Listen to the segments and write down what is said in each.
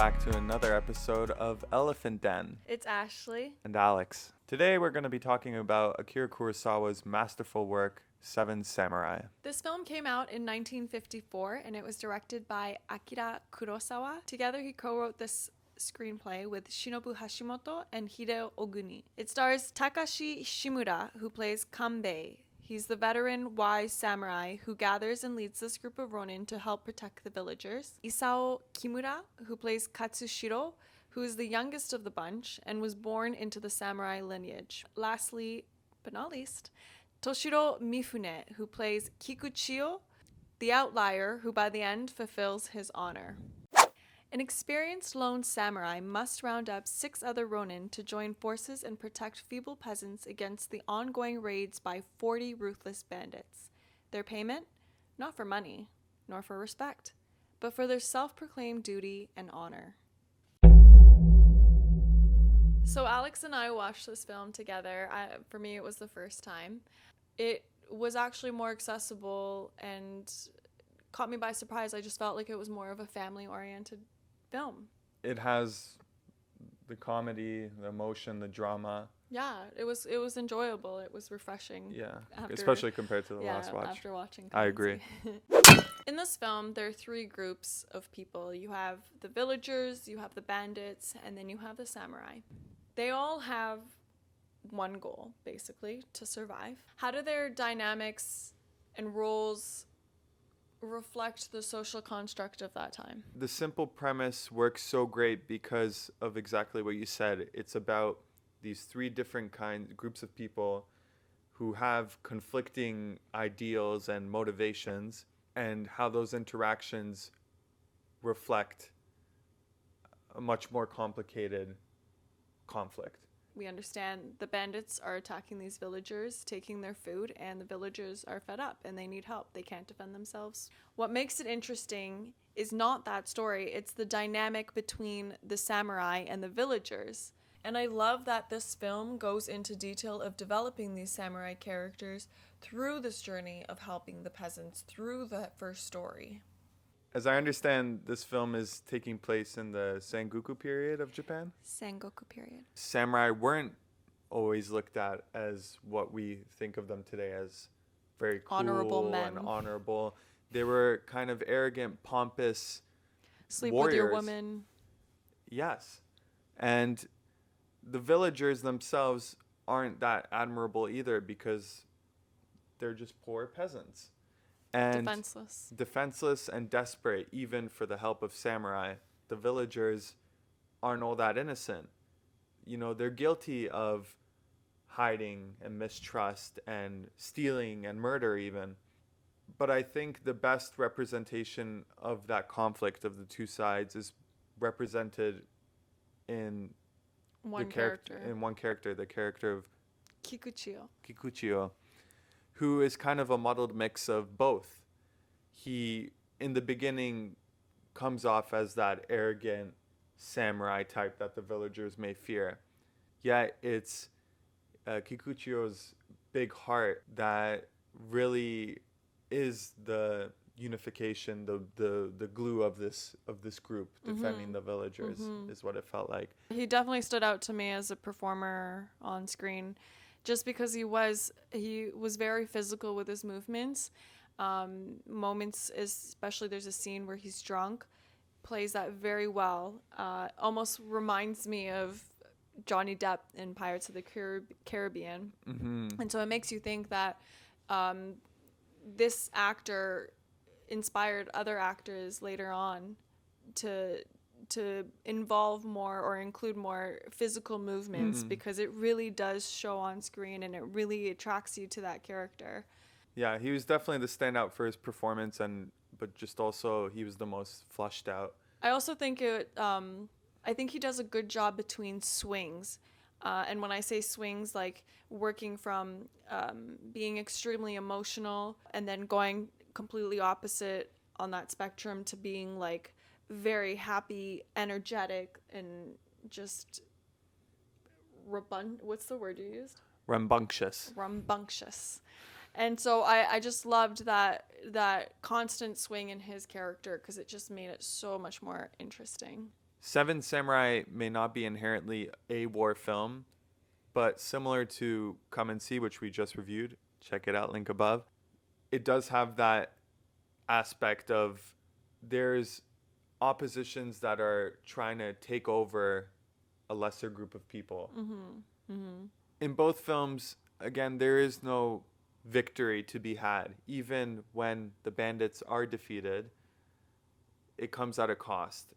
back to another episode of Elephant Den. It's Ashley. And Alex. Today we're going to be talking about Akira Kurosawa's masterful work, Seven Samurai. This film came out in 1954 and it was directed by Akira Kurosawa. Together he co-wrote this screenplay with Shinobu Hashimoto and Hideo Oguni. It stars Takashi Shimura, who plays Kanbei. He's the veteran, wise samurai who gathers and leads this group of ronin to help protect the villagers. Isao Kimura, who plays Katsushiro, who is the youngest of the bunch and was born into the samurai lineage. Lastly, but not least, Toshiro Mifune, who plays Kikuchio, the outlier who by the end fulfills his honor. An experienced lone samurai must round up 6 other ronin to join forces and protect feeble peasants against the ongoing raids by 40 ruthless bandits. Their payment? Not for money, nor for respect, but for their self-proclaimed duty and honor. So Alex and I watched this film together. For me, it was the first time. It was actually more accessible and caught me by surprise. I just felt like it was more of a family-oriented film. It has the comedy, the emotion, the drama. Yeah, it was enjoyable. It was refreshing. Yeah, especially compared to the last watch. After watching I agree. In this film, there are 3 groups of people. You have the villagers, you have the bandits, and then you have the samurai. They all have one goal, basically, to survive. How do their dynamics and roles reflect the social construct of that time? The simple premise works so great because of exactly what you said. It's about these 3 different groups of people who have conflicting ideals and motivations, and how those interactions reflect a much more complicated conflict. We understand the bandits are attacking these villagers, taking their food, and the villagers are fed up and they need help. They can't defend themselves. What makes it interesting is not that story. It's the dynamic between the samurai and the villagers. And I love that this film goes into detail of developing these samurai characters through this journey of helping the peasants through that first story. As I understand, this film is taking place in the Sengoku period of Japan. Sengoku period. Samurai weren't always looked at as what we think of them today as very cool honorable men. And honorable. They were kind of arrogant, pompous Sleep warriors. with your woman. Yes. And the villagers themselves aren't that admirable either because they're just poor peasants. And defenseless and desperate, even for the help of samurai. The villagers aren't all that innocent. You know, they're guilty of hiding and mistrust and stealing and murder even. But I think the best representation of that conflict of the 2 sides is represented in one character. The character of Kikuchio, who is kind of a muddled mix of both. He, in the beginning, comes off as that arrogant samurai type that the villagers may fear. Yet it's Kikuchio's big heart that really is the unification, the glue of this group defending the villagers, is what it felt like. He definitely stood out to me as a performer on screen. Just because he was very physical with his movements. Moments, especially there's a scene where he's drunk, plays that very well. Almost reminds me of Johnny Depp in Pirates of the Caribbean. Mm-hmm. And so it makes you think that this actor inspired other actors later on to involve more or include more physical movements, because it really does show on screen and it really attracts you to that character. Yeah, he was definitely the standout for his performance, but just also he was the most fleshed out. I also think I think he does a good job between swings. And when I say swings, like working from being extremely emotional and then going completely opposite on that spectrum to being like very happy, energetic, and just what's the word you used? Rambunctious. And so I just loved that constant swing in his character because it just made it so much more interesting. Seven Samurai may not be inherently a war film, but similar to Come and See, which we just reviewed, check it out, link above, it does have that aspect of there's oppositions that are trying to take over a lesser group of people. In both films, again, there is no victory to be had. Even when the bandits are defeated, it comes at a cost.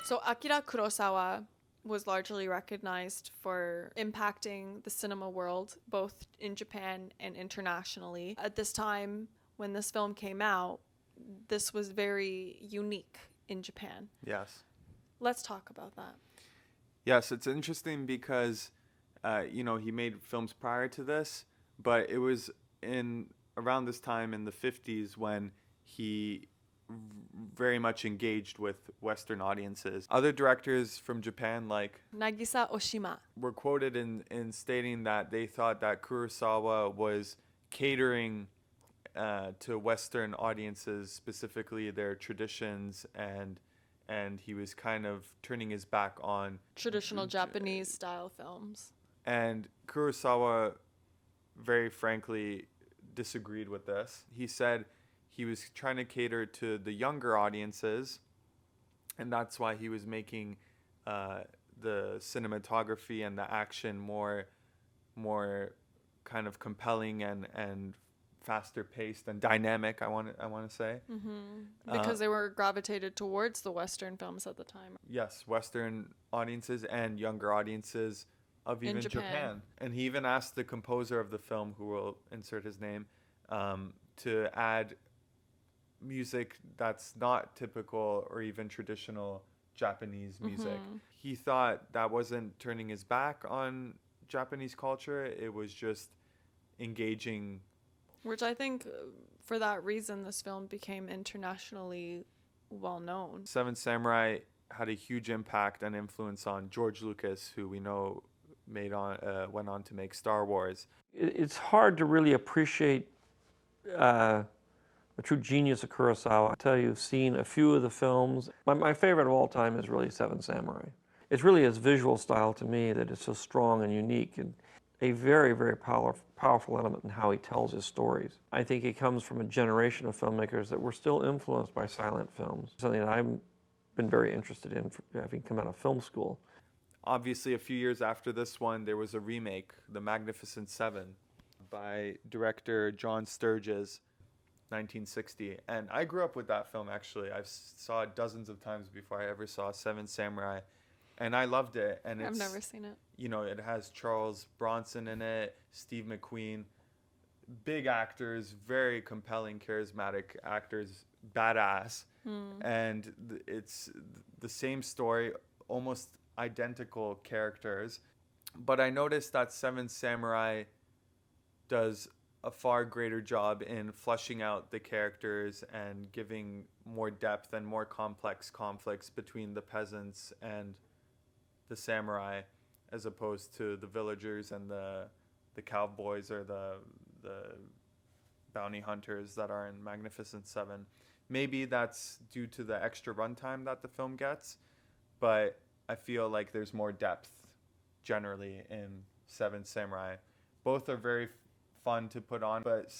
So Akira Kurosawa was largely recognized for impacting the cinema world, both in Japan and internationally. At this time, when this film came out, this was very unique in Japan. Yes. Let's talk about that. Yes, it's interesting because, he made films prior to this, but it was around this time in the 50s when he very much engaged with Western audiences. Other directors from Japan, like Nagisa Oshima, were quoted in stating that they thought that Kurosawa was catering to Western audiences, specifically their traditions, and he was kind of turning his back on traditional Japanese style films. And Kurosawa very frankly disagreed with this. He said he was trying to cater to the younger audiences, and that's why he was making the cinematography and the action more kind of compelling and faster paced and dynamic. I want to say Because they were gravitated towards the Western films at the time. Yes, Western audiences and younger audiences of even Japan. And he even asked the composer of the film, who will insert his name, to add music that's not typical or even traditional Japanese music. He thought that wasn't turning his back on Japanese culture. It was just engaging. Which I think, for that reason, this film became internationally well known. Seven Samurai had a huge impact and influence on George Lucas, who we know went on to make Star Wars. It's hard to really appreciate the true genius of Kurosawa. I tell you, I've seen a few of the films. My favorite of all time is really Seven Samurai. It's really his visual style to me that is so strong and unique, and a very, very powerful element in how he tells his stories. I think he comes from a generation of filmmakers that were still influenced by silent films, something that I've been very interested in, having come out of film school. Obviously, a few years after this one, there was a remake, The Magnificent Seven, by director John Sturges, 1960. And I grew up with that film, actually. I saw it dozens of times before I ever saw Seven Samurai. And I loved it. And I've never seen it. It has Charles Bronson in it, Steve McQueen. Big actors, very compelling, charismatic actors, badass. And it's the same story, almost identical characters. But I noticed that Seven Samurai does a far greater job in fleshing out the characters and giving more depth and more complex conflicts between the peasants and the samurai, as opposed to the villagers and the cowboys or the bounty hunters that are in Magnificent Seven. Maybe that's due to the extra runtime that the film gets, but I feel like there's more depth generally in Seven Samurai. Both are very fun to put on, but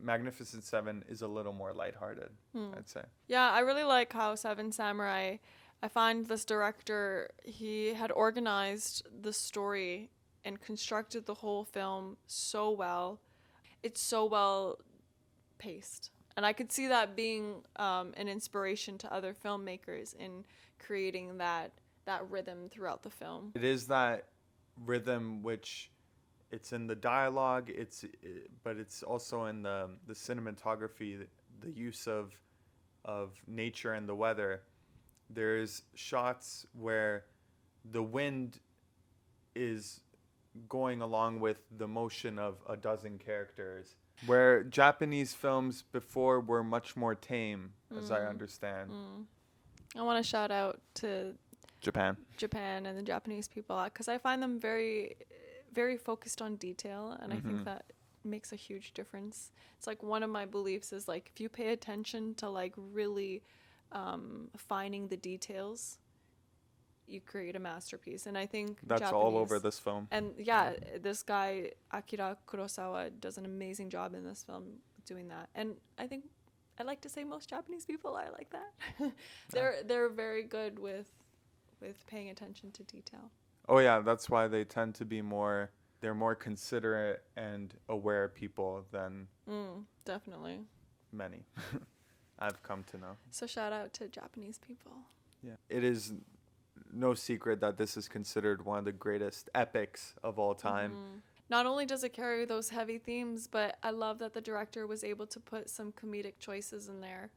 Magnificent Seven is a little more lighthearted, I'd say. Yeah, I really like how Seven Samurai, I find this director, he had organized the story and constructed the whole film so well. It's so well paced. And I could see that being an inspiration to other filmmakers in creating that rhythm throughout the film. It is that rhythm which it's in the dialogue, but it's also in the cinematography, the use of nature and the weather. There's shots where the wind is going along with the motion of a dozen characters, where Japanese films before were much more tame, as I understand. I want to shout out to Japan and the Japanese people, because I find them very, very focused on detail, and I think that makes a huge difference. It's like one of my beliefs is like if you pay attention to like really finding the details, you create a masterpiece. And I think that's all over this film. And yeah, this guy Akira Kurosawa does an amazing job in this film doing that. And I think I like to say most Japanese people are like that. They're very good with paying attention to detail. Oh yeah, that's why they tend to be they're more considerate and aware people than definitely many. I've come to know. So shout out to Japanese people. Yeah. It is no secret that this is considered one of the greatest epics of all time. Not only does it carry those heavy themes, but I love that the director was able to put some comedic choices in there.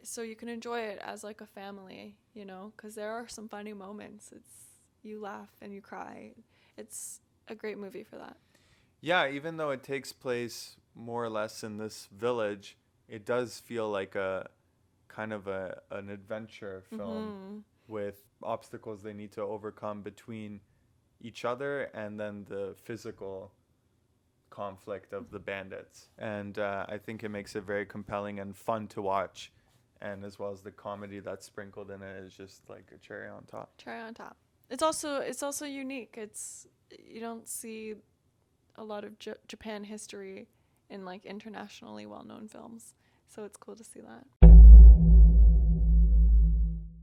So you can enjoy it as like a family, you know, because there are some funny moments. You laugh and you cry. It's a great movie for that. Yeah, even though it takes place more or less in this village, it does feel like a kind of an adventure film with obstacles they need to overcome between each other and then the physical conflict of the bandits. And I think it makes it very compelling and fun to watch. And as well as the comedy that's sprinkled in it is just like a cherry on top. Cherry on top. It's also unique. You don't see a lot of Japan history in like internationally well-known films. So it's cool to see that.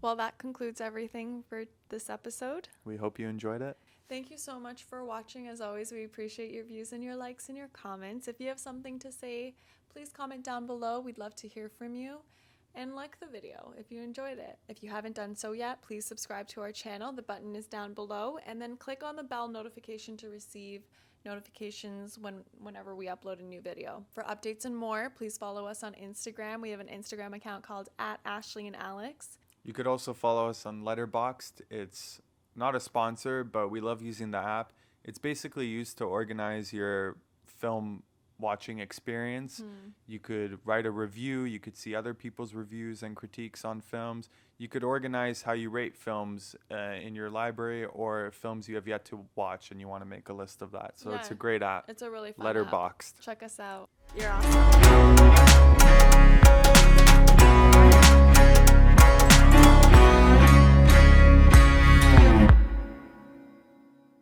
Well, that concludes everything for this episode. We hope you enjoyed it. Thank you so much for watching. As always, we appreciate your views and your likes and your comments. If you have something to say, please comment down below. We'd love to hear from you. And like the video if you enjoyed it. If you haven't done so yet, please subscribe to our channel. The button is down below. And then click on the bell notification to receive notifications whenever we upload a new video. For updates and more, please follow us on Instagram. We have an Instagram account called @Ashli and Alex. You could also follow us on Letterboxd. It's not a sponsor, but we love using the app. It's basically used to organize your film watching experience. You could write a review. You could see other people's reviews and critiques on films. You could organize how you rate films in your library or films you have yet to watch and you want to make a list of that. So it's a great app. It's a really fun Letterboxd. app. Check us out. You're awesome.